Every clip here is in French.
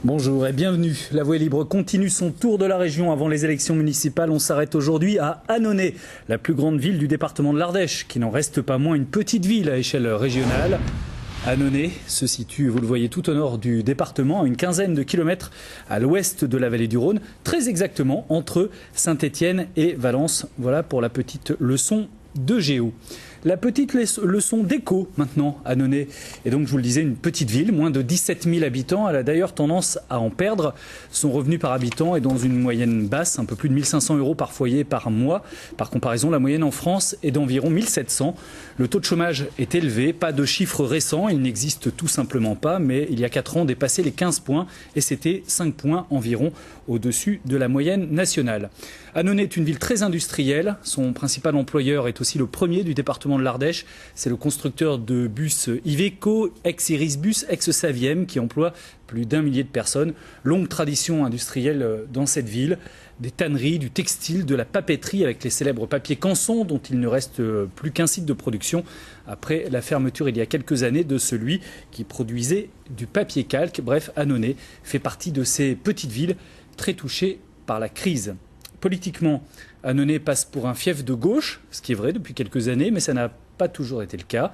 Bonjour et bienvenue. La Voix est libre continue son tour de la région avant les élections municipales. On s'arrête aujourd'hui à Annonay, la plus grande ville du département de l'Ardèche, qui n'en reste pas moins une petite ville à échelle régionale. Annonay se situe, vous le voyez, tout au nord du département, à une quinzaine de kilomètres à l'ouest de la vallée du Rhône, très exactement entre Saint-Étienne et Valence. Voilà pour la petite leçon de géo. La petite leçon d'éco maintenant, Annonay. Et donc, je vous le disais, une petite ville, moins de 17 000 habitants. Elle a d'ailleurs tendance à en perdre. Son revenu par habitant est dans une moyenne basse, un peu plus de 1 500 € par foyer par mois. Par comparaison, la moyenne en France est d'environ 1 700. Le taux de chômage est élevé, pas de chiffres récents, il n'existe tout simplement pas. Mais il y a 4 ans, on dépassait les 15 points et c'était 5 points environ au-dessus de la moyenne nationale. Annonay est une ville très industrielle. Son principal employeur est aussi le premier du département de l'Ardèche. C'est le constructeur de bus Iveco, ex-Irisbus, ex-Saviem, qui emploie plus d'1 millier de personnes. Longue tradition industrielle dans cette ville. Des tanneries, du textile, de la papeterie avec les célèbres papiers Canson, dont il ne reste plus qu'un site de production après la fermeture il y a quelques années de celui qui produisait du papier calque. Bref, Annonay fait partie de ces petites villes très touchées par la crise. Politiquement, Annonay passe pour un fief de gauche, ce qui est vrai depuis quelques années, mais ça n'a pas toujours été le cas.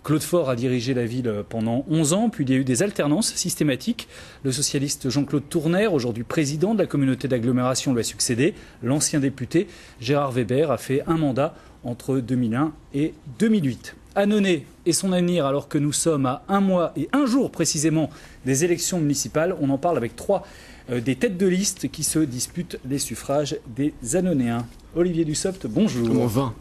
Claude Faure a dirigé la ville pendant 11 ans, puis il y a eu des alternances systématiques. Le socialiste Jean-Claude Tournaire, aujourd'hui président de la communauté d'agglomération, lui a succédé. L'ancien député Gérard Weber a fait un mandat entre 2001 et 2008. Annonay et son avenir, alors que nous sommes à 1 mois et 1 jour précisément des élections municipales. On en parle avec 3 des têtes de liste qui se disputent les suffrages des Annonayens. Olivier Dussopt, bonjour. Comment va ?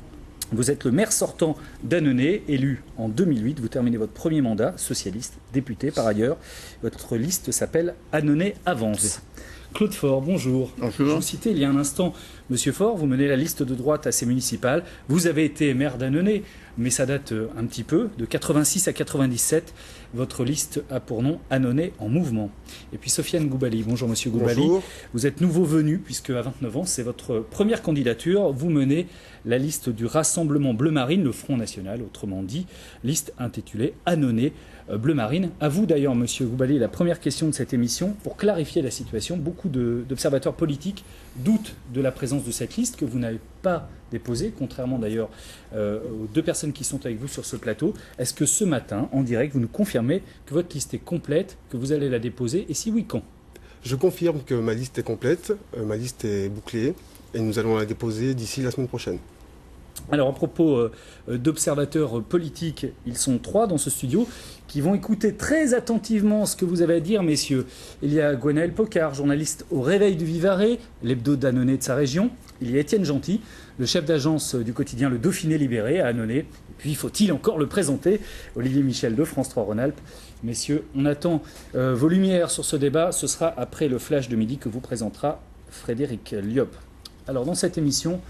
Vous êtes le maire sortant d'Annonay, élu en 2008. Vous terminez votre premier mandat, socialiste, député par ailleurs. Votre liste s'appelle Annonay Avance. Claude Faure, bonjour. Bonjour. Je vous citais il y a un instant, Monsieur Faure, vous menez la liste de droite à ces municipales. Vous avez été maire d'Annonay, mais ça date un petit peu, de 86 à 97. Votre liste a pour nom Annonay en mouvement. Et puis Sofiane Goubali. Bonjour Monsieur Goubali. Bonjour. Vous êtes nouveau venu, puisque à 29 ans, c'est votre première candidature. Vous menez la liste du Rassemblement Bleu Marine, le Front National, autrement dit, liste intitulée Annonay Bleu Marine. À vous d'ailleurs, Monsieur Goubali, la première question de cette émission, pour clarifier la situation. Beaucoup d'observateurs politiques doutent de la présence de cette liste que vous n'avez pas déposée, contrairement d'ailleurs aux 2 personnes qui sont avec vous sur ce plateau. Est-ce que ce matin, en direct, vous nous confirmez que votre liste est complète, que vous allez la déposer, et si oui, quand ? Je confirme que ma liste est complète, ma liste est bouclée, et nous allons la déposer d'ici la semaine prochaine. Alors à propos d'observateurs politiques, ils sont 3 dans ce studio qui vont écouter très attentivement ce que vous avez à dire, messieurs. Il y a Gwenaël Pocard, journaliste au Réveil du Vivarais, l'hebdo d'Annonay de sa région. Il y a Étienne Gentil, le chef d'agence du quotidien Le Dauphiné Libéré à Annonay. Et puis faut-il encore le présenter, Olivier Michel de France 3 Rhône-Alpes. Messieurs, on attend vos lumières sur ce débat. Ce sera après le flash de midi que vous présentera Frédéric Liop. Alors dans cette émission,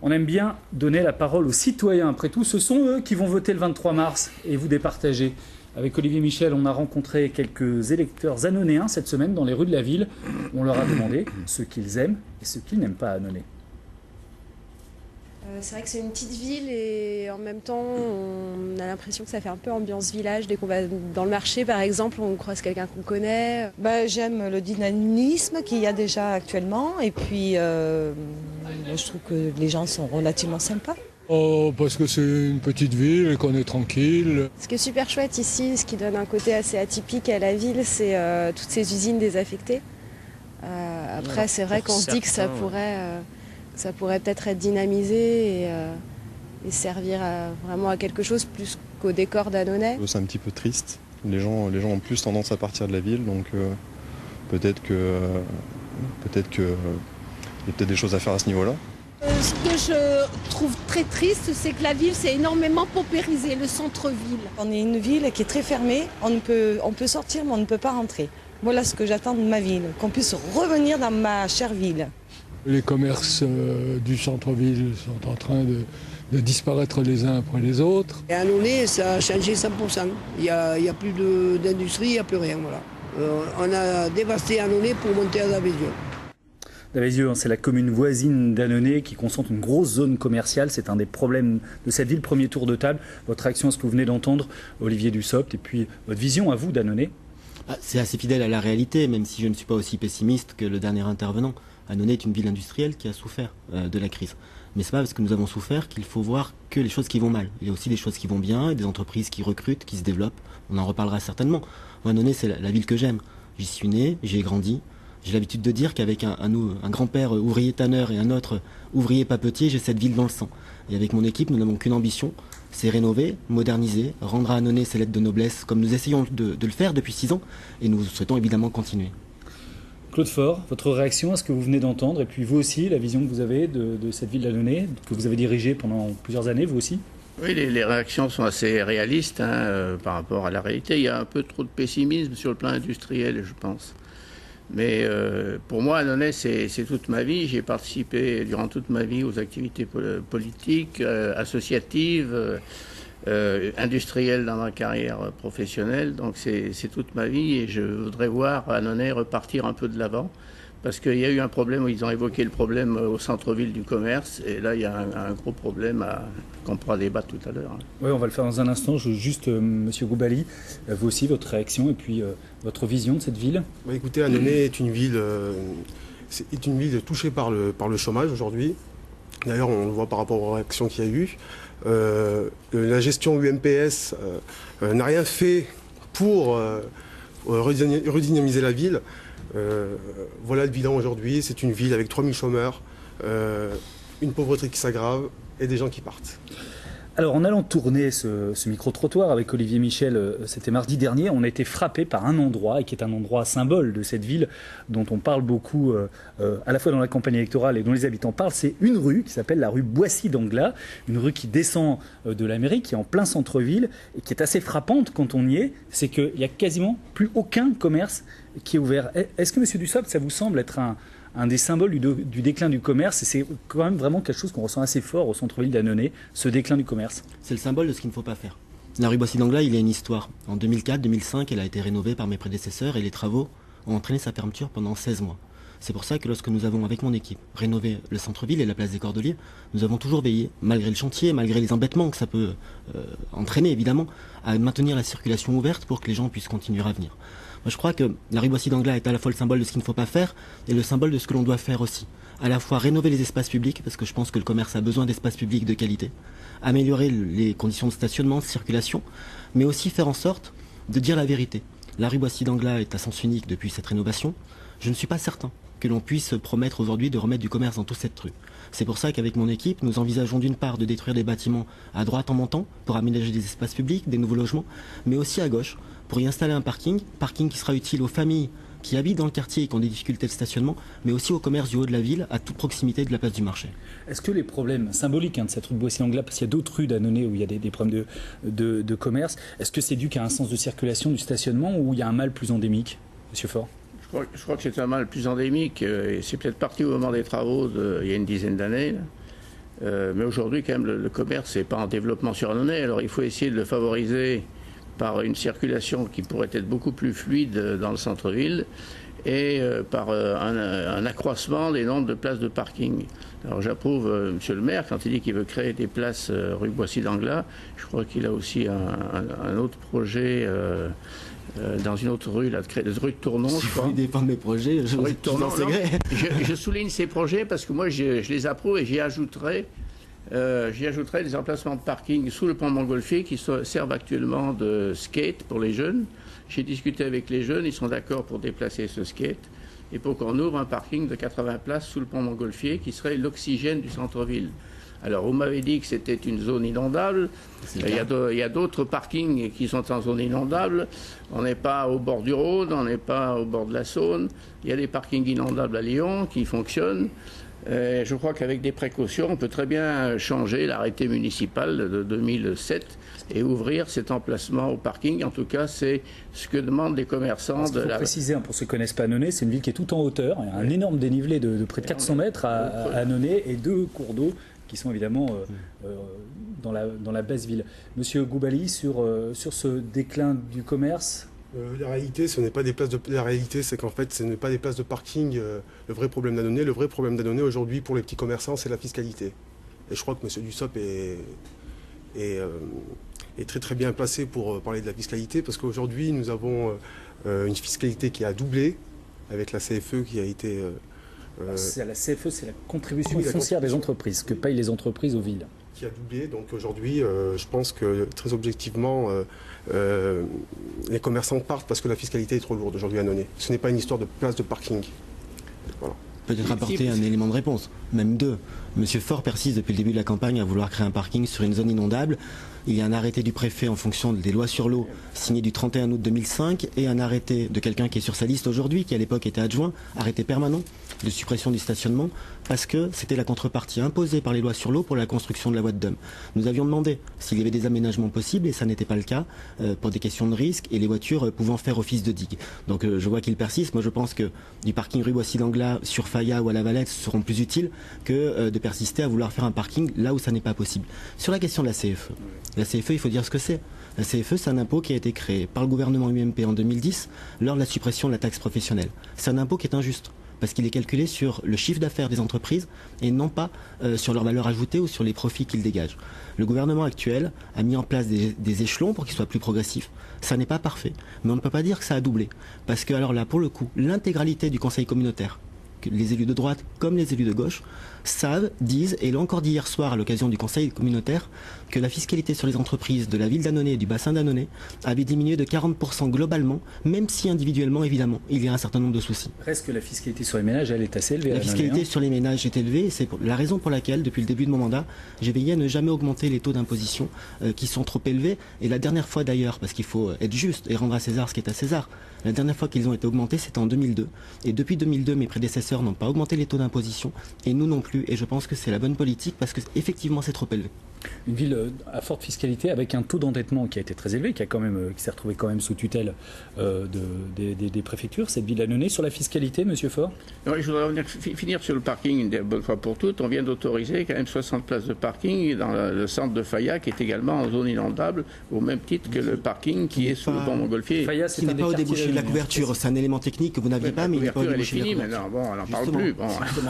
on aime bien donner la parole aux citoyens. Après tout, ce sont eux qui vont voter le 23 mars et vous départager. Avec Olivier Michel, on a rencontré quelques électeurs annonayens cette semaine dans les rues de la ville. On leur a demandé ce qu'ils aiment et ce qu'ils n'aiment pas à Annonay. C'est vrai que c'est une petite ville et en même temps, on a l'impression que ça fait un peu ambiance village. Dès qu'on va dans le marché, par exemple, on croise quelqu'un qu'on connaît. J'aime le dynamisme qu'il y a déjà actuellement et puis je trouve que les gens sont relativement sympas. Oh, parce que c'est une petite ville et qu'on est tranquille. Ce qui est super chouette ici, ce qui donne un côté assez atypique à la ville, c'est toutes ces usines désaffectées. Après, c'est vrai qu'on se dit que ça pourrait peut-être être dynamisé et servir vraiment à quelque chose plus qu'au décor d'Annonay. C'est un petit peu triste. Les gens ont plus tendance à partir de la ville, donc peut-être que il y a peut-être des choses à faire à ce niveau-là. Ce que je trouve très triste, c'est que la ville s'est énormément paupérisée, le centre-ville. On est une ville qui est très fermée, on peut sortir mais on ne peut pas rentrer. Voilà ce que j'attends de ma ville, qu'on puisse revenir dans ma chère ville. Les commerces du centre-ville sont en train de disparaître les uns après les autres. Et à Annonay, ça a changé 100%. Il n'y a plus d'industrie, il n'y a plus rien. Voilà. On a dévasté Annonay pour monter à Davézieux. Davézieux, c'est la commune voisine d'Annonay qui concentre une grosse zone commerciale. C'est un des problèmes de cette ville. Premier tour de table. Votre réaction à ce que vous venez d'entendre, Olivier Dussopt, et puis votre vision à vous d'Annonay. C'est assez fidèle à la réalité, même si je ne suis pas aussi pessimiste que le dernier intervenant. Annonay est une ville industrielle qui a souffert de la crise. Mais c'est pas parce que nous avons souffert qu'il faut voir que les choses qui vont mal. Il y a aussi des choses qui vont bien, et des entreprises qui recrutent, qui se développent. On en reparlera certainement. Moi, Annonay, c'est la ville que j'aime. J'y suis né, j'y ai grandi. J'ai l'habitude de dire qu'avec un grand-père ouvrier tanneur et un autre ouvrier papetier, j'ai cette ville dans le sang. Et avec mon équipe, nous n'avons qu'une ambition, c'est rénover, moderniser, rendre à Annonay ses lettres de noblesse, comme nous essayons de le faire depuis 6 ans, et nous souhaitons évidemment continuer. Claude Faure, votre réaction à ce que vous venez d'entendre, et puis vous aussi, la vision que vous avez de cette ville d'Annonay, que vous avez dirigée pendant plusieurs années, vous aussi? Oui, les réactions sont assez réalistes par rapport à la réalité. Il y a un peu trop de pessimisme sur le plan industriel, je pense. Mais pour moi, Annonay, c'est toute ma vie. J'ai participé durant toute ma vie aux activités politiques, associatives, industrielles dans ma carrière professionnelle. Donc c'est toute ma vie et je voudrais voir Annonay repartir un peu de l'avant. Parce qu'il y a eu un problème, ils ont évoqué le problème au centre-ville du commerce, et là il y a un gros problème qu'on pourra débattre tout à l'heure. Oui, on va le faire dans un instant. Juste, Monsieur Goubali, vous aussi, votre réaction et puis votre vision de cette ville. Écoutez, Annonay est une ville touchée par le chômage aujourd'hui. D'ailleurs, on le voit par rapport aux réactions qu'il y a eu. La gestion UMPS n'a rien fait pour redynamiser la ville. Voilà le bilan aujourd'hui, c'est une ville avec 3000 chômeurs, une pauvreté qui s'aggrave et des gens qui partent. Alors en allant tourner ce micro-trottoir avec Olivier Michel, c'était mardi dernier, on a été frappé par un endroit, et qui est un endroit symbole de cette ville, dont on parle beaucoup à la fois dans la campagne électorale et dont les habitants parlent. C'est une rue qui s'appelle la rue Boissy d'Anglas, une rue qui descend de la mairie, qui est en plein centre-ville, et qui est assez frappante quand on y est, c'est qu'il n'y a quasiment plus aucun commerce qui est ouvert. Est-ce que, Monsieur Dussopt, ça vous semble être un des symboles du déclin du commerce, et c'est quand même vraiment quelque chose qu'on ressent assez fort au centre-ville d'Annonay, ce déclin du commerce? C'est le symbole de ce qu'il ne faut pas faire. La rue Boissy d'Anglas, il y a une histoire. En 2004-2005, elle a été rénovée par mes prédécesseurs et les travaux ont entraîné sa fermeture pendant 16 mois. C'est pour ça que lorsque nous avons, avec mon équipe, rénové le centre-ville et la place des Cordeliers, nous avons toujours veillé, malgré le chantier, malgré les embêtements que ça peut entraîner évidemment, à maintenir la circulation ouverte pour que les gens puissent continuer à venir. Moi, je crois que la rue Boissy d'Anglas est à la fois le symbole de ce qu'il ne faut pas faire et le symbole de ce que l'on doit faire aussi. À la fois rénover les espaces publics, parce que je pense que le commerce a besoin d'espaces publics de qualité, améliorer les conditions de stationnement, de circulation, mais aussi faire en sorte de dire la vérité. La rue Boissy d'Anglas est à sens unique depuis cette rénovation. Je ne suis pas certain que l'on puisse promettre aujourd'hui de remettre du commerce dans toute cette rue. C'est pour ça qu'avec mon équipe, nous envisageons d'une part de détruire des bâtiments à droite en montant pour aménager des espaces publics, des nouveaux logements, mais aussi à gauche pour y installer un parking qui sera utile aux familles qui habitent dans le quartier et qui ont des difficultés de stationnement, mais aussi au commerce du haut de la ville, à toute proximité de la place du marché. Est-ce que les problèmes symboliques de cette rue de Boissy d'Anglas, parce qu'il y a d'autres rues d'Annonay où il y a des problèmes de commerce, est-ce que c'est dû qu'à un sens de circulation, du stationnement, ou il y a un mal plus endémique, Monsieur Faure? Je crois que c'est un mal plus endémique, et c'est peut-être parti au moment des travaux il y a une dizaine d'années. Mais aujourd'hui, quand même, le commerce n'est pas en développement sur Annonay, alors il faut essayer de le favoriser par une circulation qui pourrait être beaucoup plus fluide dans le centre-ville et par un accroissement des nombres de places de parking. Alors j'approuve Monsieur le maire quand il dit qu'il veut créer des places rue Boissy d'Anglas. Je crois qu'il a aussi un autre projet dans une autre rue, de créer des rues de Tournon. Si vous défendre mes projets, je souligne ces projets parce que moi je les approuve et j'y ajouterai des emplacements de parking sous le pont Montgolfier qui servent actuellement de skate pour les jeunes. J'ai discuté avec les jeunes, ils sont d'accord pour déplacer ce skate et pour qu'on ouvre un parking de 80 places sous le pont Montgolfier qui serait l'oxygène du centre-ville. Alors, vous m'avez dit que c'était une zone inondable. Il y a d'autres parkings qui sont en zone inondable. On n'est pas au bord du Rhône, on n'est pas au bord de la Saône. Il y a des parkings inondables à Lyon qui fonctionnent. Je crois qu'avec des précautions, on peut très bien changer l'arrêté municipal de 2007 et ouvrir cet emplacement au parking. En tout cas, c'est ce que demandent les commerçants. Il faut préciser, pour ceux qui ne connaissent pas Annonay, c'est une ville qui est tout en hauteur. Il y a un énorme dénivelé de près de 400 mètres à Annonay et 2 cours d'eau qui sont évidemment dans la basse ville. Monsieur Goubali, sur ce déclin du commerce. La réalité, la réalité, c'est qu'en fait, ce n'est pas des places de parking le vrai problème d'Annonay. Le vrai problème d'Annonay aujourd'hui pour les petits commerçants, c'est la fiscalité. Et je crois que M. Dussopt est est très très bien placé pour parler de la fiscalité, parce qu'aujourd'hui nous avons une fiscalité qui a doublé avec la CFE qui a été... La CFE, c'est la contribution foncière des entreprises, que payent les entreprises aux villes. Qui a doublé, donc aujourd'hui je pense que très objectivement les commerçants partent parce que la fiscalité est trop lourde aujourd'hui à Annonay. Ce n'est pas une histoire de place de parking. Voilà. Peut-être apporter un élément de réponse, même deux. Monsieur Faure persiste depuis le début de la campagne à vouloir créer un parking sur une zone inondable. Il y a un arrêté du préfet en fonction des lois sur l'eau signé du 31 août 2005 et un arrêté de quelqu'un qui est sur sa liste aujourd'hui, qui à l'époque était adjoint, arrêté permanent de suppression du stationnement, parce que c'était la contrepartie imposée par les lois sur l'eau pour la construction de la voie de Dôme. Nous avions demandé s'il y avait des aménagements possibles et ça n'était pas le cas pour des questions de risque et les voitures pouvant faire office de digue. Donc je vois qu'il persiste. Moi je pense que du parking rue Boissy-d'Anglas sur Faya ou à la Valette seront plus utiles que de persister à vouloir faire un parking là où ça n'est pas possible. Sur la question de la CFE. La CFE, il faut dire ce que c'est. La CFE, c'est un impôt qui a été créé par le gouvernement UMP en 2010 lors de la suppression de la taxe professionnelle. C'est un impôt qui est injuste parce qu'il est calculé sur le chiffre d'affaires des entreprises et non pas sur leur valeur ajoutée ou sur les profits qu'ils dégagent. Le gouvernement actuel a mis en place des échelons pour qu'ils soient plus progressifs. Ça n'est pas parfait, mais on ne peut pas dire que ça a doublé. Parce que alors là, pour le coup, l'intégralité du conseil communautaire, les élus de droite comme les élus de gauche, savent, disent, et l'ont encore dit hier soir à l'occasion du conseil communautaire, que la fiscalité sur les entreprises de la ville d'Annonay et du bassin d'Annonay avait diminué de 40% globalement, même si individuellement, évidemment, il y a un certain nombre de soucis. Presque la fiscalité sur les ménages, elle est assez élevée. La fiscalité sur les ménages est élevée, c'est la raison pour laquelle, depuis le début de mon mandat, j'ai veillé à ne jamais augmenter les taux d'imposition qui sont trop élevés. Et la dernière fois d'ailleurs, parce qu'il faut être juste et rendre à César ce qui est à César, la dernière fois qu'ils ont été augmentés, c'était en 2002. Et depuis 2002, mes prédécesseurs n'ont pas augmenté les taux d'imposition, et nous non plus. Et je pense que c'est la bonne politique, parce que effectivement, c'est trop élevé. Une ville à forte fiscalité avec un taux d'endettement qui a été très élevé, qui s'est retrouvé quand même sous tutelle des préfectures. Cette ville d'Annonay, sur la fiscalité, Monsieur Faure. Oui, je voudrais finir sur le parking une bonne fois pour toutes. On vient d'autoriser quand même 60 places de parking dans le centre de Faya, qui est également en zone inondable, au même titre que le parking qui est sous le pont Montgolfier. Faya, qui n'est pas au débouché de la couverture. C'est un élément technique que vous n'aviez pas, mais il n'est pas au débouché de la couverture. Maintenant, bon, on n'en parle plus. Bon.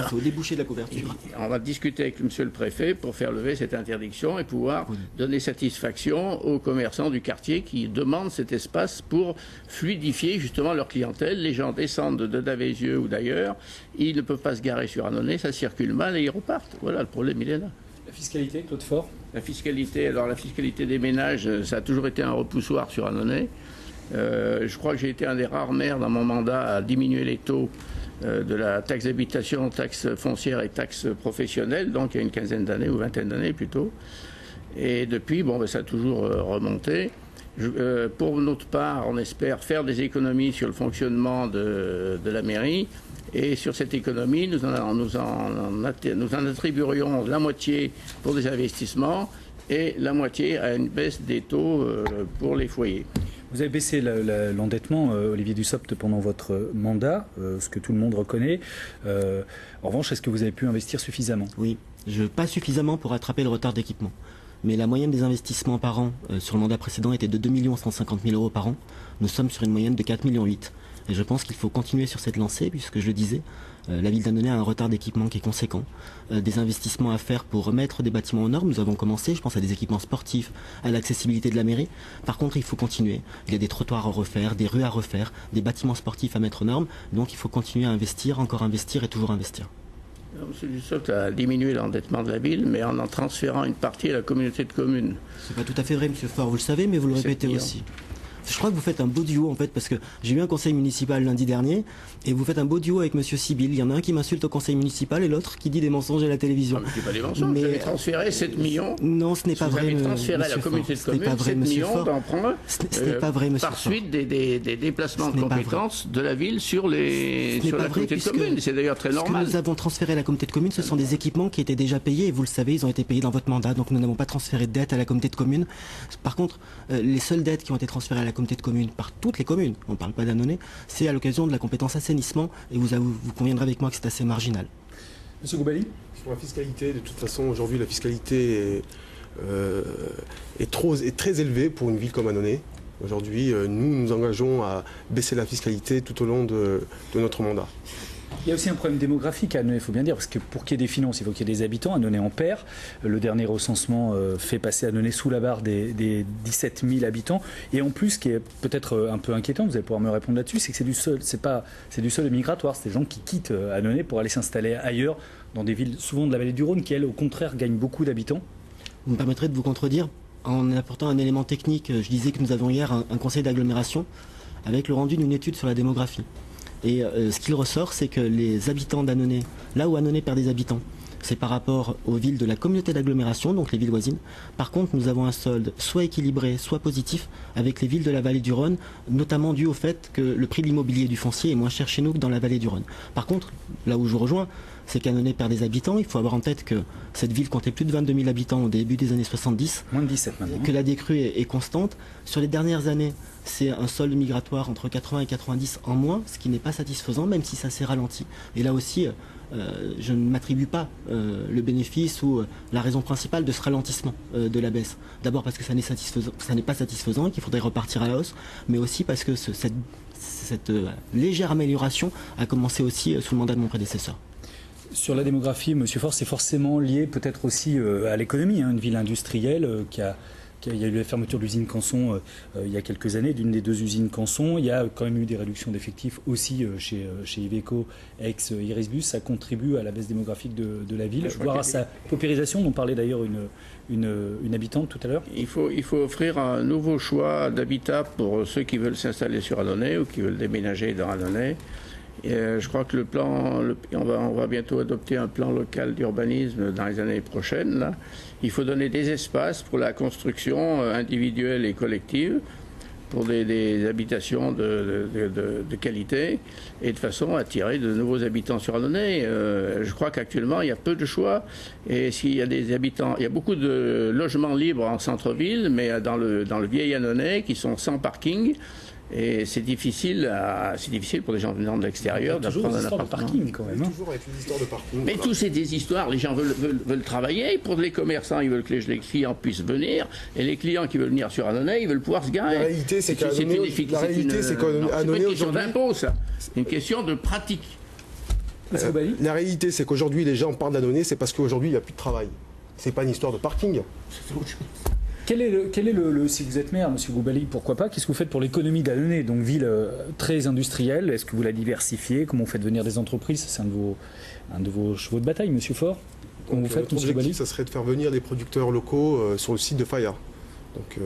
C'est au débouché de la couverture. On va discuter avec Monsieur le Préfet pour faire lever cette interdiction et pouvoir donner satisfaction aux commerçants du quartier qui demandent cet espace pour fluidifier justement leur clientèle. Les gens descendent de Davézieux ou d'ailleurs, ils ne peuvent pas se garer sur Annonay, ça circule mal et ils repartent. Voilà, le problème il est là. La fiscalité, Claude Faure. La fiscalité des ménages, ça a toujours été un repoussoir sur Annonay. Je crois que j'ai été un des rares maires dans mon mandat à diminuer les taux de la taxe d'habitation, taxe foncière et taxe professionnelle, donc il y a une quinzaine d'années ou vingtaine d'années plutôt. Et depuis, ça a toujours remonté. Pour notre part, on espère faire des économies sur le fonctionnement de la mairie. Et sur cette économie, nous en attribuerions la moitié pour des investissements et la moitié à une baisse des taux pour les foyers. Vous avez baissé l'endettement, Olivier Dussopt, pendant votre mandat, ce que tout le monde reconnaît. En revanche, est-ce que vous avez pu investir suffisamment? Oui, pas suffisamment pour rattraper le retard d'équipement. Mais la moyenne des investissements par an sur le mandat précédent était de 2 150 000 euros par an. Nous sommes sur une moyenne de 4,8 millions. Et je pense qu'il faut continuer sur cette lancée, puisque je le disais, la ville d'Annonay a un retard d'équipement qui est conséquent. Des investissements à faire pour remettre des bâtiments aux normes. Nous avons commencé, je pense à des équipements sportifs, à l'accessibilité de la mairie. Par contre, il faut continuer. Il y a des trottoirs à refaire, des rues à refaire, des bâtiments sportifs à mettre aux normes. Donc il faut continuer à investir, encore investir et toujours investir. M. Dussopt a diminué l'endettement de la ville, mais en transférant une partie à la communauté de communes. C'est pas tout à fait vrai, M. Faure, vous le savez, mais vous le répétez aussi. Je crois que vous faites un beau duo en fait, parce que j'ai eu un conseil municipal lundi dernier et vous faites un beau duo avec Monsieur Sibyl. Il y en a un qui m'insulte au conseil municipal et l'autre qui dit des mensonges à la télévision. Non, mais pas des mensonges, vous avez transféré 7 millions. Non, ce n'est pas vrai. Vous avez transféré à la communauté de communes 7 millions d'emprunts par suite des déplacements de compétences de la ville sur la communauté de communes. C'est d'ailleurs très normal. Ce que nous avons transféré à la communauté de communes, ce sont des équipements qui étaient déjà payés et vous le savez, ils ont été payés dans votre mandat, donc nous n'avons pas transféré de dette à la communauté de communes. Par contre, les seules dettes qui ont été transférées à la communauté de communes par toutes les communes, on ne parle pas d'Annonay, c'est à l'occasion de la compétence assainissement et vous conviendrez avec moi que c'est assez marginal. Monsieur Goubali ? Sur la fiscalité, de toute façon, aujourd'hui, la fiscalité est très élevée pour une ville comme Annonay. Aujourd'hui, nous engageons à baisser la fiscalité tout au long de notre mandat. Il y a aussi un problème démographique à Annonay, il faut bien dire, parce que pour qu'il y ait des finances, il faut qu'il y ait des habitants. Annonay en perd. Le dernier recensement fait passer Annonay sous la barre des 17 000 habitants. Et en plus, ce qui est peut-être un peu inquiétant, vous allez pouvoir me répondre là-dessus, c'est que c'est du sol migratoire. C'est des gens qui quittent Annonay pour aller s'installer ailleurs, dans des villes souvent de la vallée du Rhône, qui, elles, au contraire, gagnent beaucoup d'habitants. Vous me permettrez de vous contredire en apportant un élément technique. Je disais que nous avions hier un conseil d'agglomération avec le rendu d'une étude sur la démographie. Et ce qu'il ressort, c'est que les habitants d'Annonay, là où Annonay perd des habitants, c'est par rapport aux villes de la communauté d'agglomération, donc les villes voisines. Par contre, nous avons un solde soit équilibré, soit positif avec les villes de la vallée du Rhône, notamment dû au fait que le prix de l'immobilier du foncier est moins cher chez nous que dans la vallée du Rhône. Par contre, là où je vous rejoins, c'est qu'Annonay perd des habitants. Il faut avoir en tête que cette ville comptait plus de 22 000 habitants au début des années 70. Moins de 17 maintenant. Que la décrue est constante. Sur les dernières années, c'est un solde migratoire entre 80 et 90 en moins, ce qui n'est pas satisfaisant, même si ça s'est ralenti. Et là aussi, je ne m'attribue pas le bénéfice ou la raison principale de ce ralentissement de la baisse. D'abord parce que ça n'est pas satisfaisant et qu'il faudrait repartir à la hausse, mais aussi parce que cette légère amélioration a commencé aussi sous le mandat de mon prédécesseur. Sur la démographie, M. Faure, c'est forcément lié peut-être aussi à l'économie, une ville industrielle il y a eu la fermeture de l'usine Canson il y a quelques années, d'une des deux usines Canson. Il y a quand même eu des réductions d'effectifs aussi chez Iveco, ex-Irisbus. Ça contribue à la baisse démographique de la ville, voire à sa paupérisation, dont parlait d'ailleurs une habitante tout à l'heure. Il faut offrir un nouveau choix d'habitat pour ceux qui veulent s'installer sur Annonay ou qui veulent déménager dans Annonay. Je crois que on va bientôt adopter un plan local d'urbanisme dans les années prochaines. Là. Il faut donner des espaces pour la construction individuelle et collective, pour des habitations de qualité, et de façon à attirer de nouveaux habitants sur Annonay. Je crois qu'actuellement, il y a peu de choix. Et s'il y a des habitants, il y a beaucoup de logements libres en centre-ville, mais dans le vieil Annonay, qui sont sans parking. Et c'est difficile pour les gens venant de l'extérieur d'apprendre un appartement. Parking quand même. Toujours avec une histoire de parking. Mais tout c'est des histoires. Les gens veulent travailler. Pour les commerçants, ils veulent que les clients puissent venir. Et les clients qui veulent venir sur Annonay, ils veulent pouvoir se garer. La réalité, c'est qu'Annonay, c'est pas une question d'impôt, ça. C'est une question de pratique. La réalité, c'est qu'aujourd'hui, les gens parlent d'Annonay, c'est parce qu'aujourd'hui, il n'y a plus de travail. C'est pas une histoire de parking. C'est autre chose. Quel est le si vous êtes maire, M. Goubaly, pourquoi pas, qu'est-ce que vous faites pour l'économie d'Annonay, donc ville très industrielle? Est-ce que vous la diversifiez? Comment vous faites venir des entreprises? C'est un de vos chevaux de bataille, M. Faure. Comment vous faites, M. Goubaly? L'objectif, ça serait de faire venir des producteurs locaux sur le site de Faya. Donc,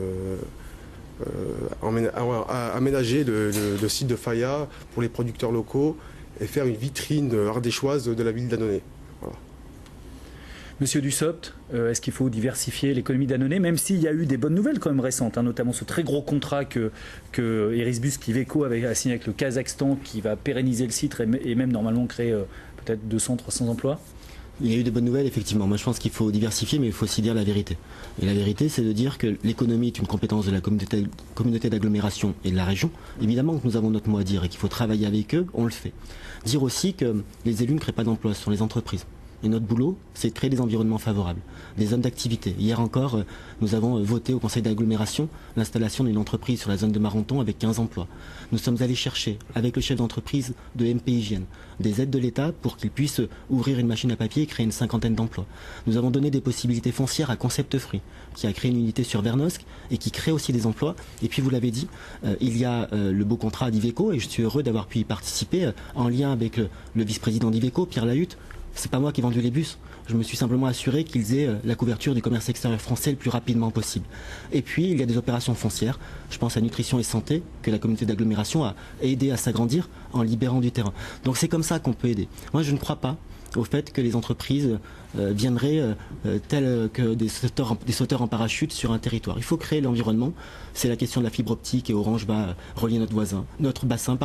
aménager le site de Faya pour les producteurs locaux et faire une vitrine ardéchoise de la ville d'Annonay. Voilà. Monsieur Dussopt, est-ce qu'il faut diversifier l'économie d'Annonay, même s'il y a eu des bonnes nouvelles quand même récentes, notamment ce très gros contrat que Irisbus Iveco a signé avec le Kazakhstan, qui va pérenniser le site et même normalement créer peut-être 200-300 emplois? Il y a eu des bonnes nouvelles, effectivement. Moi, je pense qu'il faut diversifier, mais il faut aussi dire la vérité. Et la vérité, c'est de dire que l'économie est une compétence de la communauté d'agglomération et de la région. Évidemment que nous avons notre mot à dire et qu'il faut travailler avec eux, on le fait. Dire aussi que les élus ne créent pas d'emplois, ce sont les entreprises. Et notre boulot, c'est de créer des environnements favorables, des zones d'activité. Hier encore, nous avons voté au conseil d'agglomération l'installation d'une entreprise sur la zone de Marenton avec 15 emplois. Nous sommes allés chercher, avec le chef d'entreprise de MP Hygiène, des aides de l'État pour qu'il puisse ouvrir une machine à papier et créer une 50aine d'emplois. Nous avons donné des possibilités foncières à Concept Fruit, qui a créé une unité sur Vernosque et qui crée aussi des emplois. Et puis, vous l'avez dit, il y a le beau contrat d'Iveco, et je suis heureux d'avoir pu y participer en lien avec le vice-président d'Iveco, Pierre Lahutte. C'est pas moi qui ai vendu les bus. Je me suis simplement assuré qu'ils aient la couverture du commerce extérieur français le plus rapidement possible. Et puis, il y a des opérations foncières. Je pense à Nutrition et Santé, que la communauté d'agglomération a aidé à s'agrandir en libérant du terrain. Donc c'est comme ça qu'on peut aider. Moi, je ne crois pas au fait que les entreprises viendraient tels que des sauteurs en parachute sur un territoire. Il faut créer l'environnement. C'est la question de la fibre optique et Orange va relier notre bassin.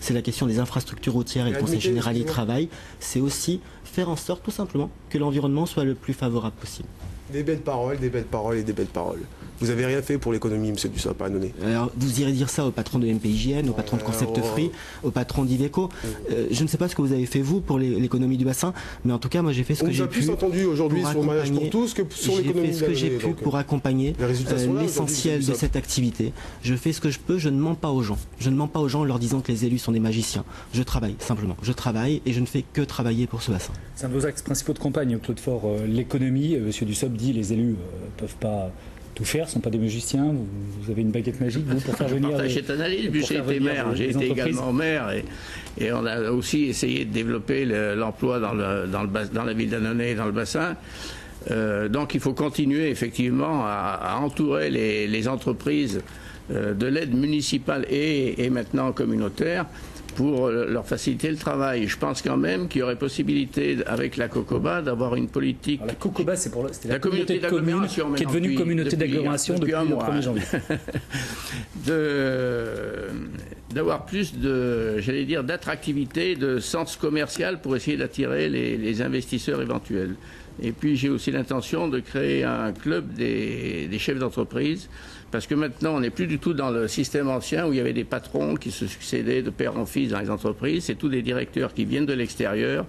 C'est la question des infrastructures routières et le Conseil général y travaille. C'est aussi faire en sorte tout simplement que l'environnement soit le plus favorable possible. Des belles paroles et des belles paroles. Vous n'avez rien fait pour l'économie, monsieur Dussopt, à Annonay. Alors, vous irez dire ça au patron de MPIGN, au patron de Concept Free, au patron d'Iveco. Je ne sais pas ce que vous avez fait, vous, pour l'économie du bassin, mais en tout cas, moi, j'ai fait ce que j'ai pu. On vous a plus entendu aujourd'hui sur le mariage pour tous que sur l'économie de l'année. J'ai fait ce que j'ai pu pour accompagner l'essentiel de cette activité. Je fais ce que je peux, je ne mens pas aux gens. Je ne mens pas aux gens en leur disant que les élus sont des magiciens. Je travaille, simplement. Je travaille et je ne fais que travailler pour ce bassin. C'est un de vos axes principaux de campagne, Claude Faure. L'économie, monsieur Dussopt dit les élus ne peuvent pas tout faire, ne sont pas des magiciens. Vous avez une baguette magique, vous, pour faire venir... Je partage cette analyse, puis j'ai été maire. J'ai été également maire et on a aussi essayé de développer l'emploi dans la ville d'Annonay et dans le bassin. Donc il faut continuer effectivement à entourer les entreprises de l'aide municipale et maintenant communautaire pour leur faciliter le travail. Je pense quand même qu'il y aurait possibilité, avec la COCOBA, d'avoir une politique... Alors la COCOBA, c'était la communauté de communes qui est devenue communauté d'agglomération depuis le 1er janvier. D'avoir plus d'attractivité, de sens commercial pour essayer d'attirer les investisseurs éventuels. Et puis j'ai aussi l'intention de créer un club des chefs d'entreprise, parce que maintenant on n'est plus du tout dans le système ancien où il y avait des patrons qui se succédaient de père en fils dans les entreprises. C'est tous des directeurs qui viennent de l'extérieur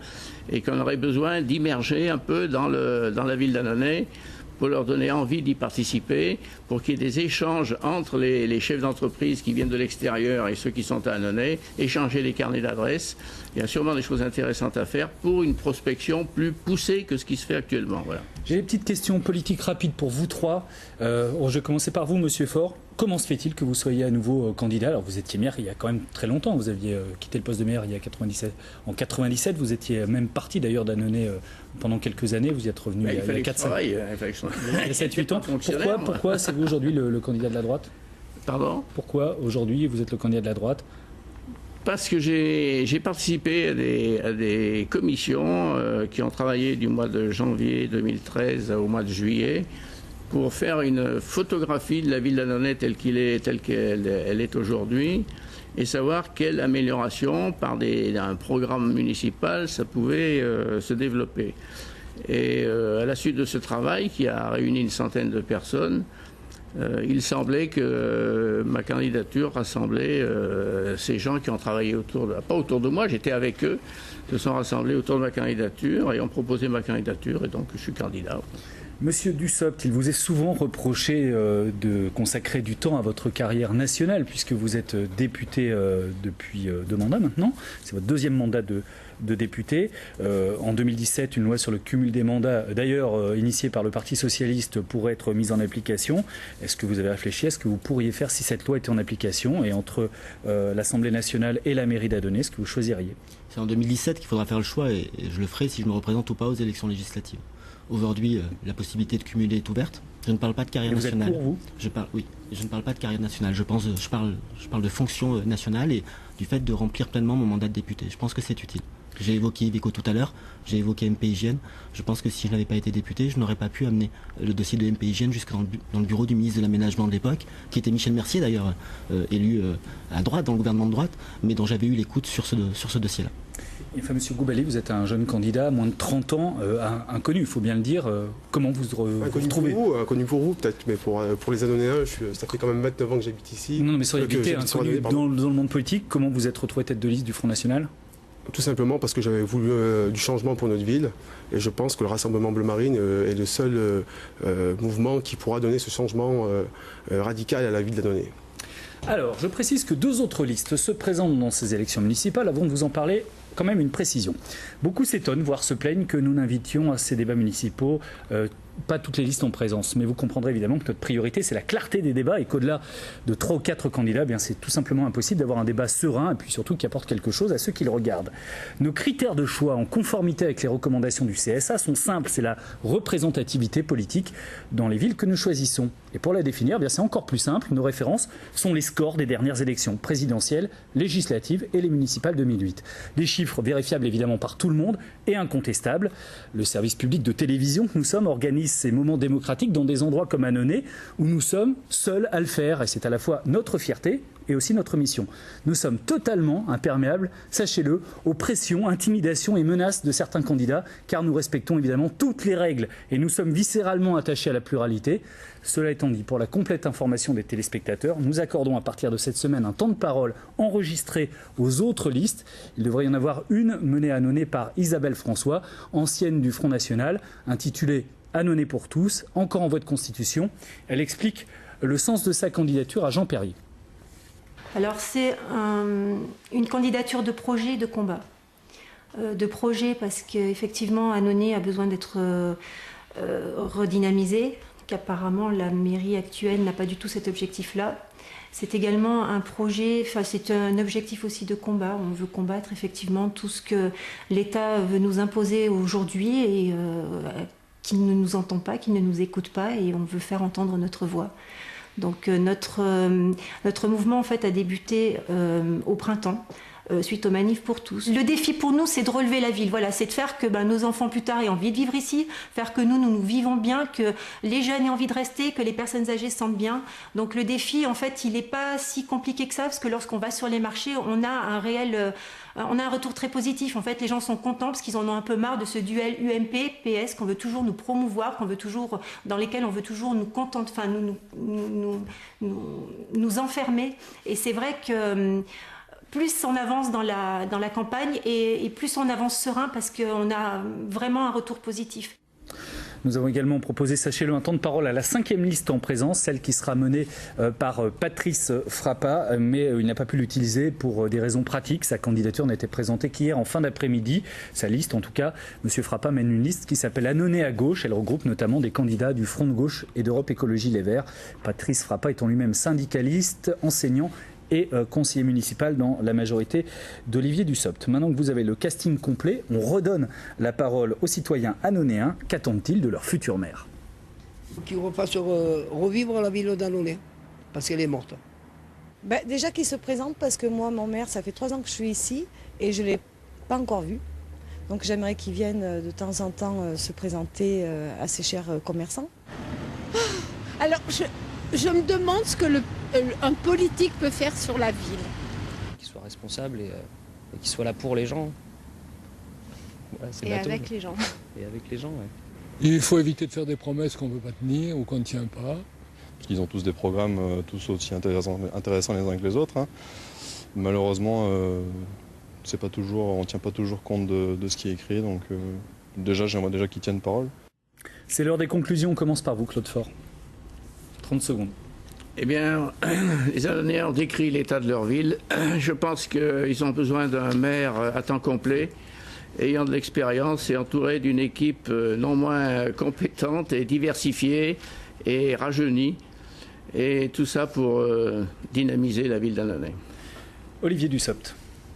et qu'on aurait besoin d'immerger un peu dans la ville d'Annonay pour leur donner envie d'y participer, pour qu'il y ait des échanges entre les chefs d'entreprise qui viennent de l'extérieur et ceux qui sont à Annonay, échanger les carnets d'adresses. Il y a sûrement des choses intéressantes à faire pour une prospection plus poussée que ce qui se fait actuellement. Voilà. J'ai des petites questions politiques rapides pour vous trois. Je vais commencer par vous, monsieur Faure. Comment se fait-il que vous soyez à nouveau candidat? Alors vous étiez maire il y a quand même très longtemps. Vous aviez quitté le poste de maire il y a 97. En 97, vous étiez même parti d'ailleurs d'Annonay pendant quelques années. Vous y êtes revenu il y a 7-8 ans. Pourquoi c'est vous aujourd'hui le candidat de la droite? Pardon? Pourquoi aujourd'hui vous êtes le candidat de la droite? Parce que j'ai participé à des commissions qui ont travaillé du mois de janvier 2013 au mois de juillet pour faire une photographie de la ville d'Annonay telle qu'elle est aujourd'hui et savoir quelle amélioration par un programme municipal ça pouvait se développer. Et à la suite de ce travail qui a réuni une centaine de personnes, il semblait que ma candidature rassemblait ces gens qui ont travaillé pas autour de moi, j'étais avec eux, se sont rassemblés autour de ma candidature et ont proposé ma candidature et donc je suis candidat. Monsieur Dussopt, il vous est souvent reproché de consacrer du temps à votre carrière nationale puisque vous êtes député depuis 2 mandats maintenant. C'est votre 2e mandat de député. En 2017, une loi sur le cumul des mandats, d'ailleurs initiée par le Parti Socialiste, pourrait être mise en application. Est-ce que vous avez réfléchi à ce que vous pourriez faire si cette loi était en application? Et entre l'Assemblée nationale et la mairie d'Annonay, est-ce que vous choisiriez? C'est en 2017 qu'il faudra faire le choix et je le ferai si je me représente ou pas aux élections législatives. Aujourd'hui, la possibilité de cumuler est ouverte. Je ne parle pas de carrière nationale. Vous êtes pour vous? Oui, je ne parle pas de carrière nationale. Je parle de fonction nationale et du fait de remplir pleinement mon mandat de député. Je pense que c'est utile. J'ai évoqué Iveco tout à l'heure, j'ai évoqué MPIGN. Je pense que si je n'avais pas été député, je n'aurais pas pu amener le dossier de MPIGN jusque dans le bureau du ministre de l'Aménagement de l'époque, qui était Michel Mercier d'ailleurs, élu à droite, dans le gouvernement de droite, mais dont j'avais eu l'écoute sur ce dossier-là. Enfin, monsieur Goubali, vous êtes un jeune candidat, moins de 30 ans, inconnu, il faut bien le dire. Comment vous trouvez? Inconnu pour vous, peut-être, mais pour les Annonayens, ça fait quand même 29 ans que j'habite ici. Non, mais soyez évité, inconnu dans le monde politique. Comment vous êtes retrouvé tête de liste du Front National? Tout simplement parce que j'avais voulu du changement pour notre ville et je pense que le Rassemblement Bleu Marine est le seul mouvement qui pourra donner ce changement radical à la ville d'Annonay. Alors, je précise que 2 autres listes se présentent dans ces élections municipales. Avant de vous en parler, quand même une précision. Beaucoup s'étonnent, voire se plaignent que nous n'invitions à ces débats municipaux pas toutes les listes en présence. Mais vous comprendrez évidemment que notre priorité, c'est la clarté des débats et qu'au-delà de 3 ou 4 candidats, c'est tout simplement impossible d'avoir un débat serein et puis surtout qui apporte quelque chose à ceux qui le regardent. Nos critères de choix en conformité avec les recommandations du CSA sont simples. C'est la représentativité politique dans les villes que nous choisissons. Et pour la définir, c'est encore plus simple. Nos références sont les scores des dernières élections présidentielles, législatives et les municipales 2008. Des chiffres vérifiables évidemment par tout le monde et incontestables. Le service public de télévision que nous sommes organise organisent ces moments démocratiques dans des endroits comme Annonay, où nous sommes seuls à le faire. Et c'est à la fois notre fierté et aussi notre mission. Nous sommes totalement imperméables, sachez-le, aux pressions, intimidations et menaces de certains candidats, car nous respectons évidemment toutes les règles et nous sommes viscéralement attachés à la pluralité. Cela étant dit, pour la complète information des téléspectateurs, nous accordons à partir de cette semaine un temps de parole enregistré aux autres listes. Il devrait y en avoir une menée à Annonay par Isabelle François, ancienne du Front National, intitulée « Annonay pour tous », encore en voie de constitution. Elle explique le sens de sa candidature à Jean Perrier. Alors c'est une candidature de projet de combat. De projet parce qu'effectivement Annonay a besoin d'être redynamisé, qu'apparemment la mairie actuelle n'a pas du tout cet objectif-là. C'est également un projet, enfin c'est un objectif aussi de combat. On veut combattre effectivement tout ce que l'État veut nous imposer aujourd'hui et qui ne nous entend pas, qui ne nous écoute pas, et on veut faire entendre notre voix. Donc notre mouvement en fait a débuté au printemps suite aux manifs pour tous. Le défi pour nous, c'est de relever la ville. Voilà, c'est de faire que nos enfants plus tard aient envie de vivre ici, faire que nous vivons bien, que les jeunes aient envie de rester, que les personnes âgées se sentent bien. Donc le défi, en fait, il n'est pas si compliqué que ça, parce que lorsqu'on va sur les marchés, on a un retour très positif. En fait, les gens sont contents parce qu'ils en ont un peu marre de ce duel UMP-PS qu'on veut toujours nous promouvoir, dans lesquels on veut toujours nous contenter, enfin nous enfermer. Et c'est vrai que plus on avance dans la campagne et plus on avance serein parce qu'on a vraiment un retour positif. Nous avons également proposé, sachez-le, un temps de parole à la 5e liste en présence, celle qui sera menée par Patrice Frappa, mais il n'a pas pu l'utiliser pour des raisons pratiques. Sa candidature n'a été présentée qu'hier en fin d'après-midi. Sa liste, en tout cas, M. Frappa mène une liste qui s'appelle Annonay à gauche. Elle regroupe notamment des candidats du Front de gauche et d'Europe Écologie Les Verts. Patrice Frappa étant lui-même syndicaliste, enseignant et conseiller municipal dans la majorité d'Olivier Dussopt. Maintenant que vous avez le casting complet, on redonne la parole aux citoyens annonayens. Qu'attendent-ils de leur futur maire? Qu'ils refassent revivre la ville d'Annonay, parce qu'elle est morte. Déjà qu'ils se présentent, parce que moi, mon maire, ça fait 3 ans que je suis ici et je ne l'ai pas encore vu. Donc j'aimerais qu'ils viennent de temps en temps se présenter à ces chers commerçants. Alors, je me demande ce que un politique peut faire sur la ville. Qu'il soit responsable et qu'il soit là pour les gens. Voilà, et avec les gens. Et avec les gens, ouais. Il faut éviter de faire des promesses qu'on ne peut pas tenir ou qu'on ne tient pas. Parce qu'ils ont tous des programmes tous aussi intéressants les uns que les autres. Hein. Malheureusement, on ne tient pas toujours compte de ce qui est écrit. Donc j'aimerais déjà qu'ils tiennent parole. C'est l'heure des conclusions. On commence par vous, Claude Faure. 30 secondes. Eh bien, les Annonayens ont décrit l'état de leur ville. Je pense qu'ils ont besoin d'un maire à temps complet, ayant de l'expérience et entouré d'une équipe non moins compétente et diversifiée et rajeunie. Et tout ça pour dynamiser la ville d'Annonay. Olivier Dussopt.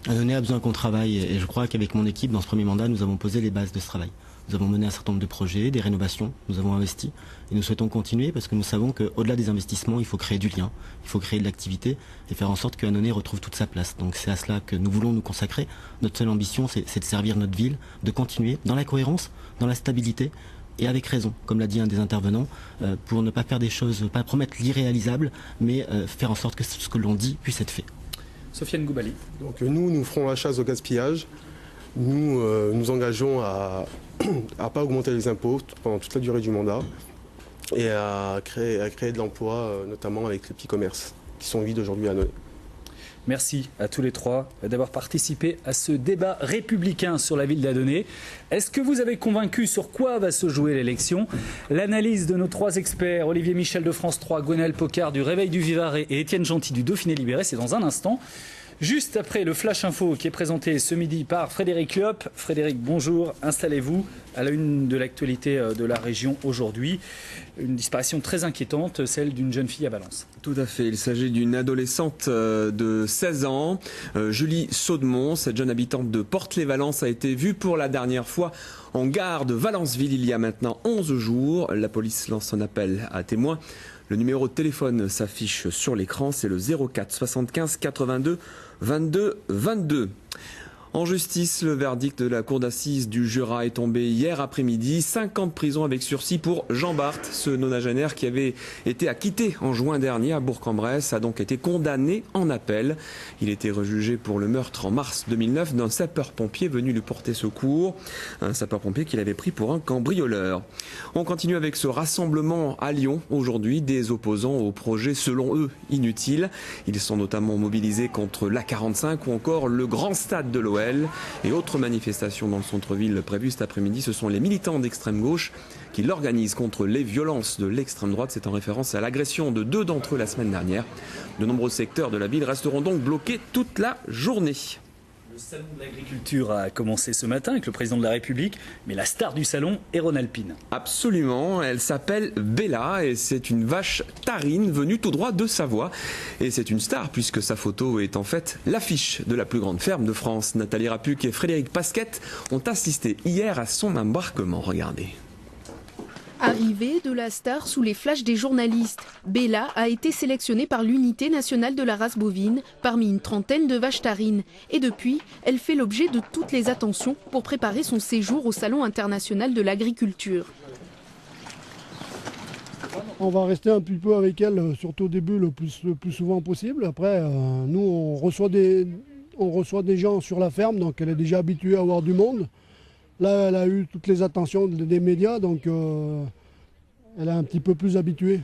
Annonay a besoin qu'on travaille et je crois qu'avec mon équipe, dans ce premier mandat, nous avons posé les bases de ce travail. Nous avons mené un certain nombre de projets, des rénovations, nous avons investi et nous souhaitons continuer parce que nous savons qu'au-delà des investissements, il faut créer du lien, il faut créer de l'activité et faire en sorte que Annonay retrouve toute sa place. Donc c'est à cela que nous voulons nous consacrer. Notre seule ambition, c'est de servir notre ville, de continuer dans la cohérence, dans la stabilité et avec raison, comme l'a dit un des intervenants, pour ne pas faire des choses, pas promettre l'irréalisable, mais faire en sorte que ce que l'on dit puisse être fait. Sofiane Goubali. Donc nous ferons la chasse au gaspillage. Nous nous engageons à ne pas augmenter les impôts pendant toute la durée du mandat et à créer de l'emploi, notamment avec les petits commerces qui sont vides aujourd'hui à Annonay. Merci à tous les trois d'avoir participé à ce débat républicain sur la ville d'Annonay. Est-ce que vous avez convaincu sur quoi va se jouer l'élection? L'analyse de nos 3 experts, Olivier Michel de France 3, Gwenaël Pocard du Réveil du Vivarais et Étienne Gentil du Dauphiné Libéré, c'est dans un instant. Juste après le Flash Info qui est présenté ce midi par Frédéric Liop. Frédéric, bonjour, installez-vous à la une de l'actualité de la région aujourd'hui. Une disparition très inquiétante, celle d'une jeune fille à Valence. Tout à fait, il s'agit d'une adolescente de 16 ans, Julie Saudemont. Cette jeune habitante de Portelet-Valence a été vue pour la dernière fois en gare de Valenceville il y a maintenant 11 jours. La police lance un appel à témoins. Le numéro de téléphone s'affiche sur l'écran, c'est le 04 75 82 22 22. En justice, le verdict de la cour d'assises du Jura est tombé hier après-midi. 5 ans de prison avec sursis pour Jean Barthes. Ce nonagénaire qui avait été acquitté en juin dernier à Bourg-en-Bresse a donc été condamné en appel. Il était rejugé pour le meurtre en mars 2009 d'un sapeur-pompier venu lui porter secours. Un sapeur-pompier qu'il avait pris pour un cambrioleur. On continue avec ce rassemblement à Lyon aujourd'hui des opposants au projet selon eux inutile. Ils sont notamment mobilisés contre l'A45 ou encore le grand stade de l'OL. Et autres manifestations dans le centre-ville prévues cet après-midi, ce sont les militants d'extrême gauche qui l'organisent contre les violences de l'extrême droite. C'est en référence à l'agression de 2 d'entre eux la semaine dernière. De nombreux secteurs de la ville resteront donc bloqués toute la journée. Le salon de l'agriculture a commencé ce matin avec le président de la République, mais la star du salon est Rhône Alpine. Absolument, elle s'appelle Bella et c'est une vache tarine venue tout droit de Savoie. Et c'est une star puisque sa photo est en fait l'affiche de la plus grande ferme de France. Nathalie Rapuc et Frédéric Pasquette ont assisté hier à son embarquement. Regardez. Arrivée de la star sous les flashs des journalistes, Bella a été sélectionnée par l'unité nationale de la race bovine parmi une trentaine de vaches tarines. Et depuis, elle fait l'objet de toutes les attentions pour préparer son séjour au Salon international de l'agriculture. On va rester un petit peu avec elle, surtout au début, le plus souvent possible. Après, nous, on reçoit des gens sur la ferme, donc elle est déjà habituée à avoir du monde. Là, elle a eu toutes les attentions des médias, donc elle est un petit peu plus habituée.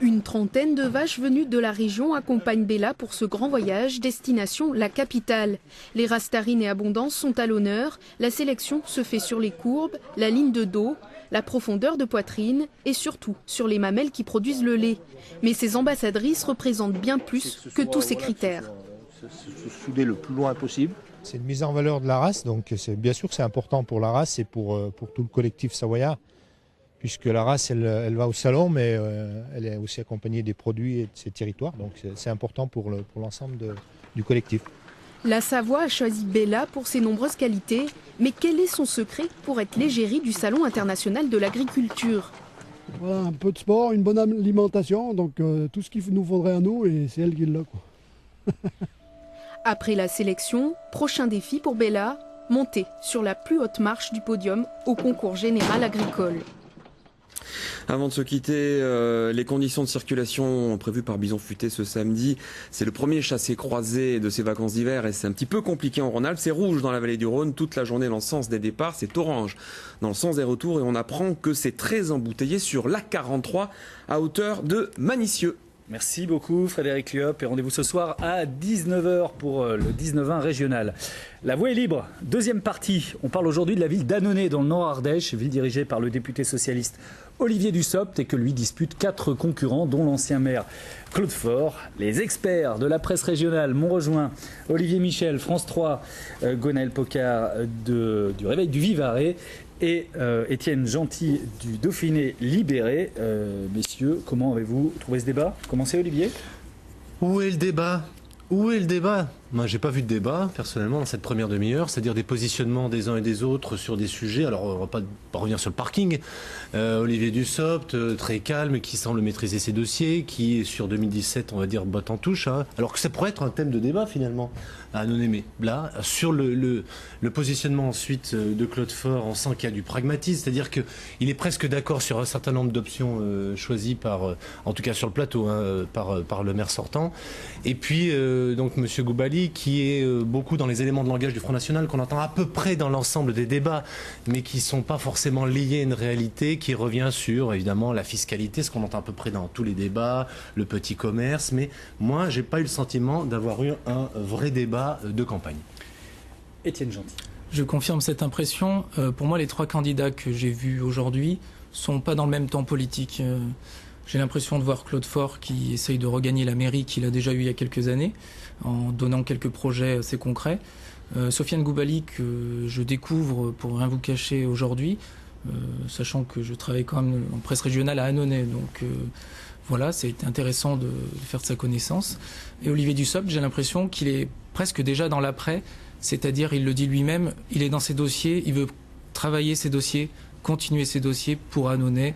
Une trentaine de vaches venues de la région accompagnent Bella pour ce grand voyage, destination la capitale. Les races tarines et abondances sont à l'honneur. La sélection se fait sur les courbes, la ligne de dos, la profondeur de poitrine et surtout sur les mamelles qui produisent le lait. Mais ces ambassadrices représentent bien plus que tous ces critères. Se souder le plus loin possible. C'est une mise en valeur de la race, donc bien sûr que c'est important pour la race et pour tout le collectif savoyard, puisque la race elle va au salon, mais elle est aussi accompagnée des produits et de ses territoires, donc c'est important pour l'ensemble du collectif. La Savoie a choisi Bella pour ses nombreuses qualités, mais quel est son secret pour être l'égérie du Salon international de l'agriculture? Voilà, un peu de sport, une bonne alimentation, donc tout ce qu'il nous faudrait à nous, et c'est elle qui l'a, quoi. Après la sélection, prochain défi pour Bella, monter sur la plus haute marche du podium au concours général agricole. Avant de se quitter, les conditions de circulation prévues par Bison Futé ce samedi, c'est le premier chassé-croisé de ces vacances d'hiver et c'est un petit peu compliqué en Rhône-Alpes. C'est rouge dans la vallée du Rhône toute la journée dans le sens des départs, c'est orange dans le sens des retours et on apprend que c'est très embouteillé sur l'A43 à hauteur de Manicieux. Merci beaucoup Frédéric Liop et rendez-vous ce soir à 19h pour le 19-20 régional. La voie est libre, deuxième partie. On parle aujourd'hui de la ville d'Annonay dans le Nord-Ardèche, ville dirigée par le député socialiste Olivier Dussopt et que lui disputent 4 concurrents dont l'ancien maire Claude Faure. Les experts de la presse régionale m'ont rejoint. Olivier Michel, France 3, Gwenaël Pocard du Réveil du Vivarais et Étienne Gentil du Dauphiné Libéré. Messieurs, comment avez-vous trouvé ce débat? Commencez Olivier. Où est le débat? Où est le débat? Moi, j'ai pas vu de débat, personnellement, dans cette première demi-heure, c'est-à-dire des positionnements des uns et des autres sur des sujets. Alors, on va pas revenir sur le parking. Olivier Dussopt, très calme, qui semble maîtriser ses dossiers, qui, sur 2017, on va dire, botte en touche. Hein, alors que ça pourrait être un thème de débat, finalement, à Annonay. Là, sur le positionnement, ensuite, de Claude Faure, on sent qu'il y a du pragmatisme, c'est-à-dire qu'il est presque d'accord sur un certain nombre d'options choisies par, en tout cas sur le plateau, hein, par le maire sortant. Et puis, donc, M. Goubali, qui est beaucoup dans les éléments de langage du Front National, qu'on entend à peu près dans l'ensemble des débats, mais qui ne sont pas forcément liés à une réalité, qui revient sur, évidemment, la fiscalité, ce qu'on entend à peu près dans tous les débats, le petit commerce, mais moi, je n'ai pas eu le sentiment d'avoir eu un vrai débat de campagne. Étienne Gentil. Je confirme cette impression. Pour moi, les 3 candidats que j'ai vus aujourd'hui ne sont pas dans le même temps politique. J'ai l'impression de voir Claude Faure qui essaye de regagner la mairie qu'il a déjà eue il y a quelques années, en donnant quelques projets assez concrets. Sofiane Goubali, que je découvre, pour rien vous cacher, aujourd'hui, sachant que je travaille quand même en presse régionale à Annonay. Donc voilà, c'est intéressant de faire de sa connaissance. Et Olivier Dussopt, j'ai l'impression qu'il est presque déjà dans l'après, c'est-à-dire, il le dit lui-même, il est dans ses dossiers, il veut travailler ses dossiers, continuer ses dossiers pour Annonay,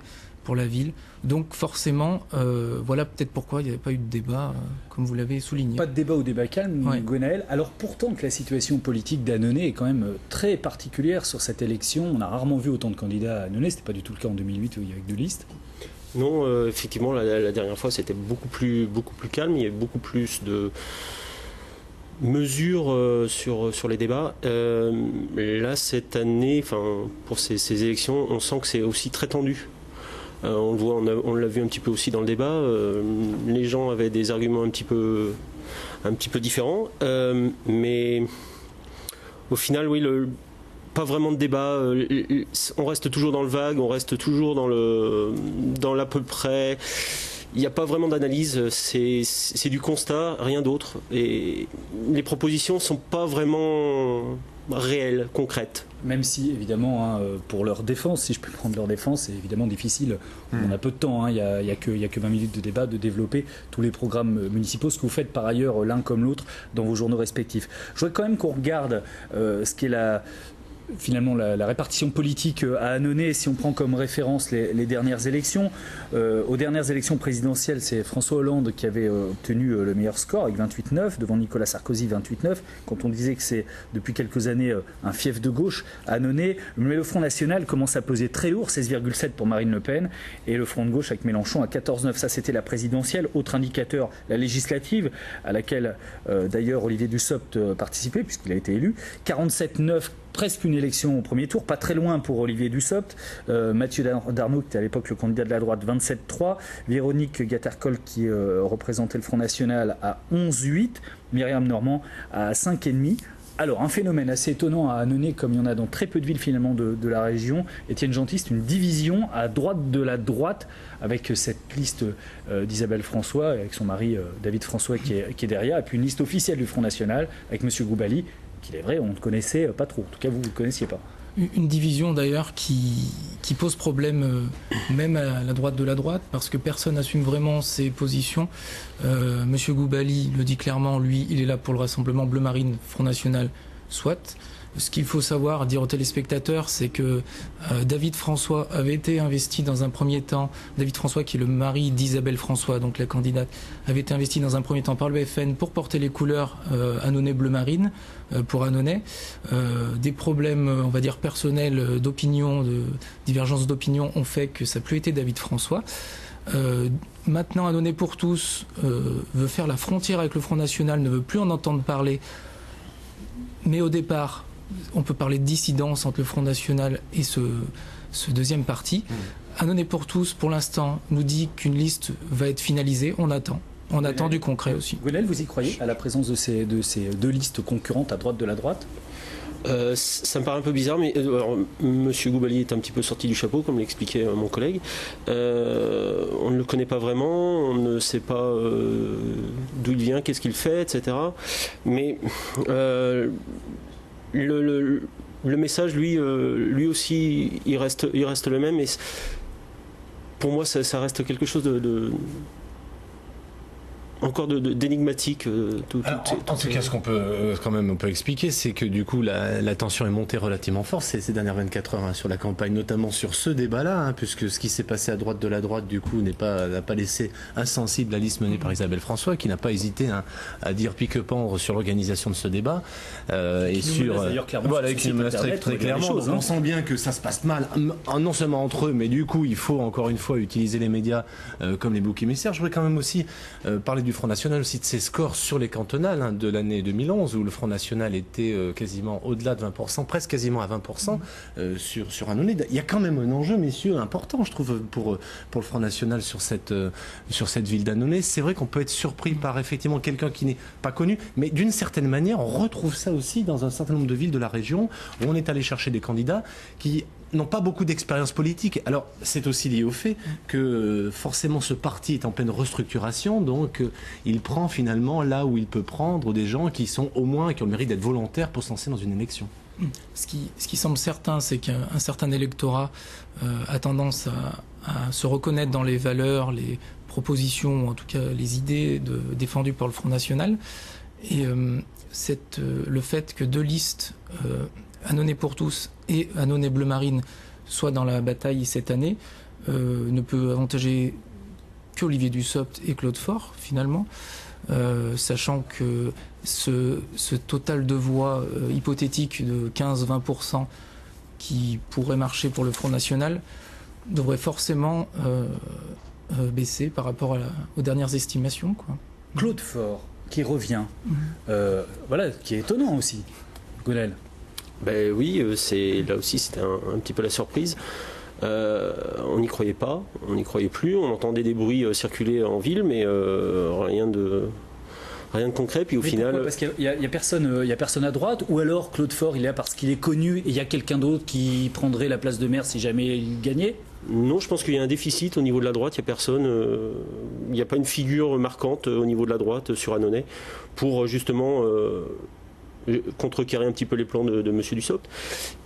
pour la ville. Donc forcément, voilà peut-être pourquoi il n'y avait pas eu de débat, comme vous l'avez souligné. Pas de débat ou débat calme, Ouais. Gwenaël. Alors pourtant que la situation politique d'Annonay est quand même très particulière sur cette élection. On a rarement vu autant de candidats à Annonay. C'était pas du tout le cas en 2008 où il y avait que deux listes. Non, effectivement, la dernière fois, c'était beaucoup plus calme. Il y avait beaucoup plus de mesures sur les débats. Là, cette année, pour ces élections, on sent que c'est aussi très tendu. On le voit, on l'a vu un petit peu aussi dans le débat. Les gens avaient des arguments un petit peu différents. Mais au final, oui, pas vraiment de débat. On reste toujours dans le vague, on reste toujours dans l'à peu près. Il n'y a pas vraiment d'analyse, c'est du constat, rien d'autre. Et les propositions ne sont pas vraiment réelles, concrètes. Même si, évidemment, pour leur défense, si je peux prendre leur défense, c'est évidemment difficile. On a peu de temps, il n'y a que 20 minutes de débat, de développer tous les programmes municipaux, ce que vous faites par ailleurs l'un comme l'autre dans vos journaux respectifs. Je voudrais quand même qu'on regarde ce qu'est finalement la répartition politique à Annonay, si on prend comme référence les dernières élections. Aux dernières élections présidentielles, c'est François Hollande qui avait obtenu le meilleur score avec 28,9 devant Nicolas Sarkozy 28,9. Quand on disait que c'est depuis quelques années un fief de gauche à Annonay, mais le Front National commence à peser très lourd, 16,7 pour Marine Le Pen, et le Front de gauche avec Mélenchon à 14,9. Ça, c'était la présidentielle. Autre indicateur, la législative, à laquelle d'ailleurs Olivier Dussopt participait puisqu'il a été élu. 47,9. Presque une élection au premier tour, pas très loin pour Olivier Dussopt. Mathieu Darnaud, qui était à l'époque le candidat de la droite, 27,3. Véronique Gattercol, qui représentait le Front National, à 11,8. Myriam Normand à 5,5. Alors, un phénomène assez étonnant à Annonay, comme il y en a dans très peu de villes finalement de la région. Étienne Gentil, c'est une division à droite de la droite, avec cette liste d'Isabelle François, avec son mari David François qui est derrière, et puis une liste officielle du Front National, avec M. Goubali, qu'il est vrai, on ne connaissait pas trop. En tout cas, vous ne le connaissiez pas. Une division d'ailleurs qui pose problème même à la droite de la droite, parce que personne n'assume vraiment ses positions. Monsieur Goubali le dit clairement, lui, il est là pour le Rassemblement Bleu Marine, Front National, soit. Ce qu'il faut savoir, dire aux téléspectateurs, c'est que David François avait été investi dans un premier temps, David François qui est le mari d'Isabelle François, donc la candidate, avait été investi dans un premier temps par le FN pour porter les couleurs Annonay Bleu Marine pour Annonay. Des problèmes, on va dire, personnels d'opinion, de divergence d'opinion ont fait que ça n'a plus été David François. Maintenant, Annonay pour tous veut faire la frontière avec le Front National, ne veut plus en entendre parler. Mais au départ, on peut parler de dissidence entre le Front National et ce deuxième parti. Annonay pour tous, pour l'instant, nous dit qu'une liste va être finalisée. On attend. On attend du concret aussi. Gwenaël, vous y croyez à la présence de ces deux listes concurrentes à droite de la droite ? Ça me paraît un peu bizarre, mais Monsieur Goubali est un petit peu sorti du chapeau, comme l'expliquait mon collègue. On ne le connaît pas vraiment, on ne sait pas d'où il vient, qu'est-ce qu'il fait, etc. Mais le message, lui aussi, il reste le même. Et pour moi, ça reste quelque chose encore d'énigmatique. En tout cas, ce qu'on peut on peut expliquer, c'est que du coup la tension est montée relativement fort ces dernières 24 heures sur la campagne, notamment sur ce débat-là, puisque ce qui s'est passé à droite de la droite, du coup, n'a pas laissé insensible la liste menée par Isabelle François, qui n'a pas hésité à dire pique-pendre sur l'organisation de ce débat et sur voilà, qui me très clairement. On sent bien que ça se passe mal, non seulement entre eux, mais du coup, il faut encore une fois utiliser les médias comme les boucs émissaires. Je voudrais quand même aussi parler du Front National, aussi de ses scores sur les cantonales de l'année 2011, où le Front National était quasiment au-delà de 20%, presque quasiment à 20% sur Annonay. Il y a quand même un enjeu, messieurs, important, je trouve, pour le Front National sur cette ville d'Annonay. C'est vrai qu'on peut être surpris par effectivement quelqu'un qui n'est pas connu, mais d'une certaine manière, on retrouve ça aussi dans un certain nombre de villes de la région, où on est allé chercher des candidats qui n'ont pas beaucoup d'expérience politique. Alors, c'est aussi lié au fait que forcément ce parti est en pleine restructuration, donc il prend finalement là où il peut prendre des gens qui sont au moins, qui ont le mérite d'être volontaires pour se lancer dans une élection. Ce qui semble certain, c'est qu'un certain électorat a tendance à se reconnaître dans les valeurs, les propositions, ou en tout cas les idées défendues par le Front National. Et le fait que deux listes, Annonay pour tous et Annonay Bleu Marine, soient dans la bataille cette année, ne peut avantager qu'Olivier Dussopt et Claude Faure, finalement, sachant que ce total de voix hypothétique de 15-20% qui pourrait marcher pour le Front National devrait forcément baisser par rapport aux dernières estimations, quoi. Claude Faure, qui revient, voilà, qui est étonnant aussi, Gonel. Ben oui, là aussi c'était un petit peu la surprise. On n'y croyait pas, on n'y croyait plus, on entendait des bruits circuler en ville, mais rien de concret. Puis au final, pourquoi ? Parce qu'il y a personne à droite, ou alors Claude Faure il est là parce qu'il est connu et il y a quelqu'un d'autre qui prendrait la place de maire si jamais il gagnait ? Non, je pense qu'il y a un déficit au niveau de la droite. Il n'y a personne, il n'y a pas une figure marquante au niveau de la droite sur Annonay pour justement contrecarrer un petit peu les plans de M. Dussopt.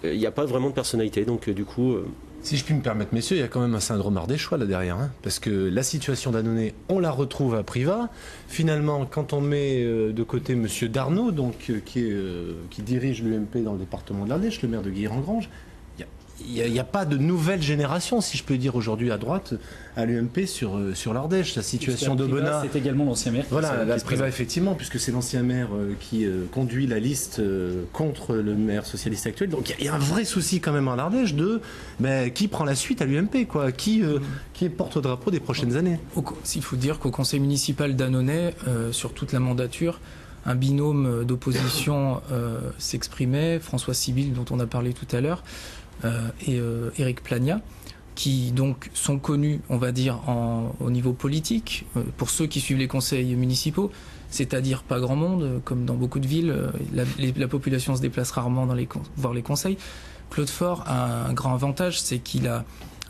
Il n'y a pas vraiment de personnalité, donc du coup. Si je puis me permettre, messieurs, il y a quand même un syndrome ardéchois là derrière, hein, parce que la situation d'Annonay, on la retrouve à Privas. Finalement, quand on met de côté M. Darnaud, donc qui dirige l'UMP dans le département de l'Ardèche, le maire de Guilherand-Granges, il n'y a pas de nouvelle génération, si je peux dire, aujourd'hui à droite, à l'UMP sur l'Ardèche. La situation d'Aubenas. C'est également l'ancien maire. Voilà, la Privas, effectivement, puisque c'est l'ancien maire qui conduit la liste contre le maire socialiste actuel. Donc il y a un vrai souci quand même en Ardèche de qui prend la suite à l'UMP, quoi, qui est porte-drapeau des prochaines années. Il faut dire qu'au conseil municipal d'Annonay, sur toute la mandature, un binôme d'opposition s'exprimait, François Sibyl, dont on a parlé tout à l'heure, et Éric Plagna, qui donc sont connus, on va dire, au niveau politique, pour ceux qui suivent les conseils municipaux, c'est-à-dire pas grand monde, comme dans beaucoup de villes, la population se déplace rarement voir les conseils. Claude Faure a un grand avantage, c'est qu'il a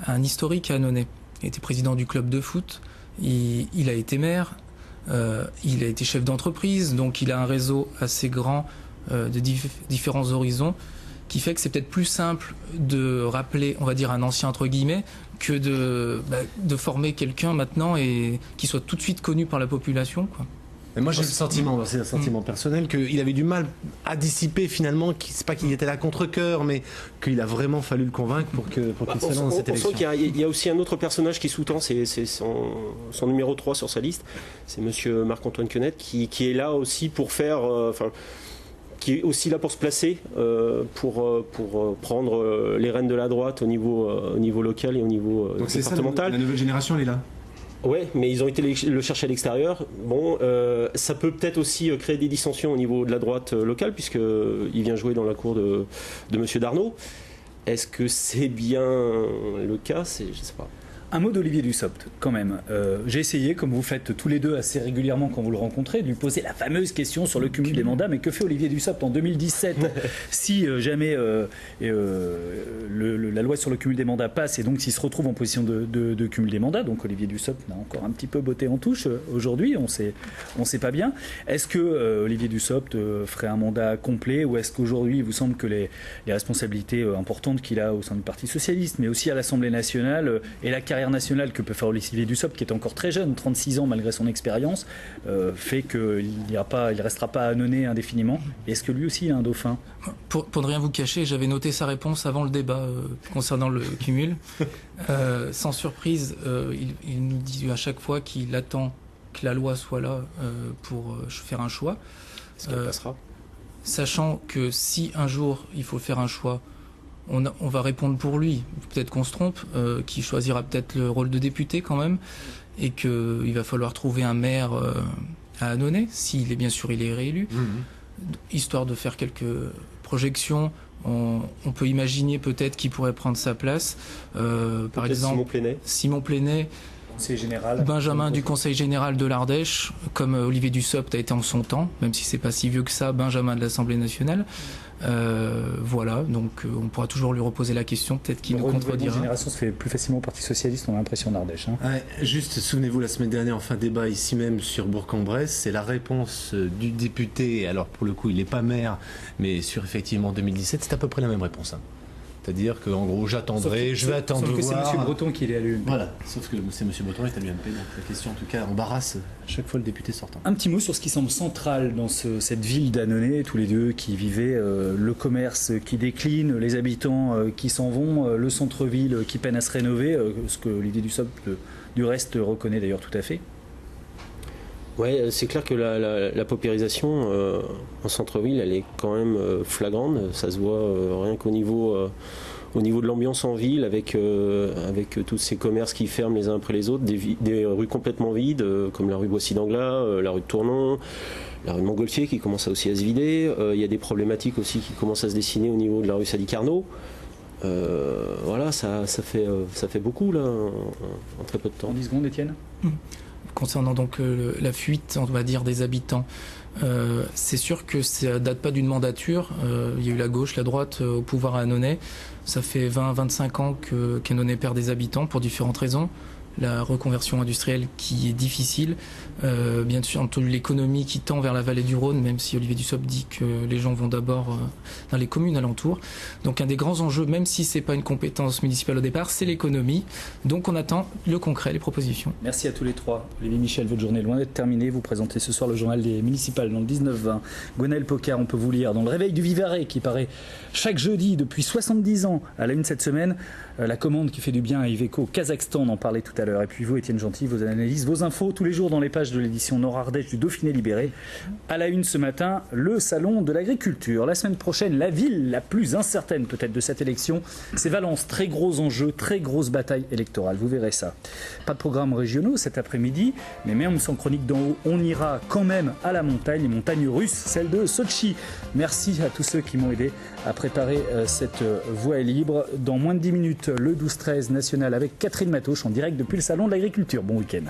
un historique à Annonay. Il était président du club de foot, il a été maire, il a été chef d'entreprise, donc il a un réseau assez grand de différents horizons, qui fait que c'est peut-être plus simple de rappeler, on va dire, un ancien entre guillemets, que de former quelqu'un maintenant et qui soit tout de suite connu par la population, quoi. Et moi j'ai le sentiment, c'est un sentiment personnel, qu'il avait du mal à dissiper finalement, c'est pas qu'il était là contre cœur, mais qu'il a vraiment fallu le convaincre pour qu'il se lance dans cette élection. On sent qu'il y a aussi un autre personnage qui sous-tend, c'est son numéro 3 sur sa liste, c'est monsieur Marc-Antoine Quenette, qui est là aussi pour faire... qui est aussi là pour se placer, pour prendre les rênes de la droite au niveau local et au niveau donc départemental. C'est ça, la nouvelle génération, elle est là. Ouais, mais ils ont été le chercher à l'extérieur. Bon, ça peut peut-être aussi créer des dissensions au niveau de la droite locale, puisqu'il vient jouer dans la cour de M. Darnaud. Est-ce que c'est bien le cas ? Je ne sais pas. Un mot d'Olivier Dussopt, quand même. J'ai essayé, comme vous faites tous les deux assez régulièrement quand vous le rencontrez, de lui poser la fameuse question sur le cumul des mandats. Mais que fait Olivier Dussopt en 2017 si jamais la loi sur le cumul des mandats passe et donc s'il se retrouve en position de cumul des mandats? Donc Olivier Dussopt n'a encore un petit peu botté en touche aujourd'hui, on sait pas bien. Est-ce que Olivier Dussopt ferait un mandat complet, ou est-ce qu'aujourd'hui il vous semble que les responsabilités importantes qu'il a au sein du Parti Socialiste, mais aussi à l'Assemblée nationale et la carrière nationale que peut faire Olivier Dussopt, qui est encore très jeune, 36 ans malgré son expérience, fait qu'il ne restera pas à Annonay indéfiniment? Est-ce que lui aussi a un dauphin? Pour ne rien vous cacher, j'avais noté sa réponse avant le débat concernant le cumul. Sans surprise, il nous dit à chaque fois qu'il attend que la loi soit là pour faire un choix. Est-ce qu'elle passera ? Sachant que si un jour il faut faire un choix, on va répondre pour lui. Peut-être qu'on se trompe, qui choisira peut-être le rôle de député quand même, et qu'il va falloir trouver un maire à Annonay, s'il est bien sûr il est réélu, histoire de faire quelques projections. On peut imaginer peut-être qu'il pourrait prendre sa place. Par exemple, Simon Plénet. Conseil général. Benjamin du Conseil général de l'Ardèche, comme Olivier Dussopt a été en son temps, même si c'est pas si vieux que ça, Benjamin de l'Assemblée nationale. Voilà, donc on pourra toujours lui reposer la question, peut-être qu'il nous contredira. La génération se fait plus facilement au Parti Socialiste, on a l'impression, en Ardèche. Ouais, juste, souvenez-vous, la semaine dernière, en fin de débat, ici même sur Bourg-en-Bresse, c'est la réponse du député, alors pour le coup, il n'est pas maire, mais sur effectivement 2017, c'est à peu près la même réponse. C'est-à-dire qu'en gros, j'attendrai, je vais attendre sauf que voir. c'est M. Breton qui est à l'UMP. Voilà, sauf que c'est M. Breton qui est à l'UMP, donc la question en tout cas embarrasse à chaque fois le député sortant. Un petit mot sur ce qui semble central dans cette ville d'Annonay, tous les deux qui vivaient le commerce qui décline, les habitants qui s'en vont, le centre-ville qui peine à se rénover, ce que Olivier Dussopt du reste reconnaît d'ailleurs tout à fait. Ouais, c'est clair que la paupérisation en centre-ville, elle est quand même flagrante. Ça se voit rien qu'au niveau de l'ambiance en ville, avec tous ces commerces qui ferment les uns après les autres, des rues complètement vides, comme la rue Boissy-d'Anglas, la rue de Tournon, la rue de Montgolfier qui commence aussi à se vider. Il y a des problématiques aussi qui commencent à se dessiner au niveau de la rue Sadi-Carnot. Voilà, ça fait beaucoup là, en très peu de temps. En 10 secondes, Étienne. Concernant donc la fuite, on va dire, des habitants, c'est sûr que ça date pas d'une mandature. Il y a eu la gauche, la droite au pouvoir à Annonay. Ça fait 20-25 ans qu'Annonay perd des habitants pour différentes raisons. La reconversion industrielle qui est difficile, bien sûr l'économie qui tend vers la vallée du Rhône, même si Olivier Dussopt dit que les gens vont d'abord dans les communes alentours. Donc un des grands enjeux, même si c'est pas une compétence municipale au départ, c'est l'économie. Donc on attend le concret, les propositions. Merci à tous les trois. Olivier Michel, votre journée est loin d'être terminée. Vous présentez ce soir le journal des municipales dans le 19-20. Gwenaël Pocard, on peut vous lire dans le Réveil du Vivarais qui paraît chaque jeudi depuis 70 ans à la une cette semaine. La commande qui fait du bien à Iveco au Kazakhstan, on en parlait tout à l'heure. Et puis vous, Étienne Gentil, vos analyses, vos infos, tous les jours dans les pages de l'édition Nord-Ardèche du Dauphiné Libéré. À la une ce matin, le salon de l'agriculture. La semaine prochaine, la ville la plus incertaine peut-être de cette élection, c'est Valence. Très gros enjeu, très grosse bataille électorale. Vous verrez ça. Pas de programmes régionaux cet après-midi, mais même sans chronique d'en haut, on ira quand même à la montagne, les montagnes russes, celle de Sotchi. Merci à tous ceux qui m'ont aidé à préparer cette voie est libre. Dans moins de 10 minutes, le 12-13 national avec Catherine Matauche en direct depuis le salon de l'agriculture. Bon week-end.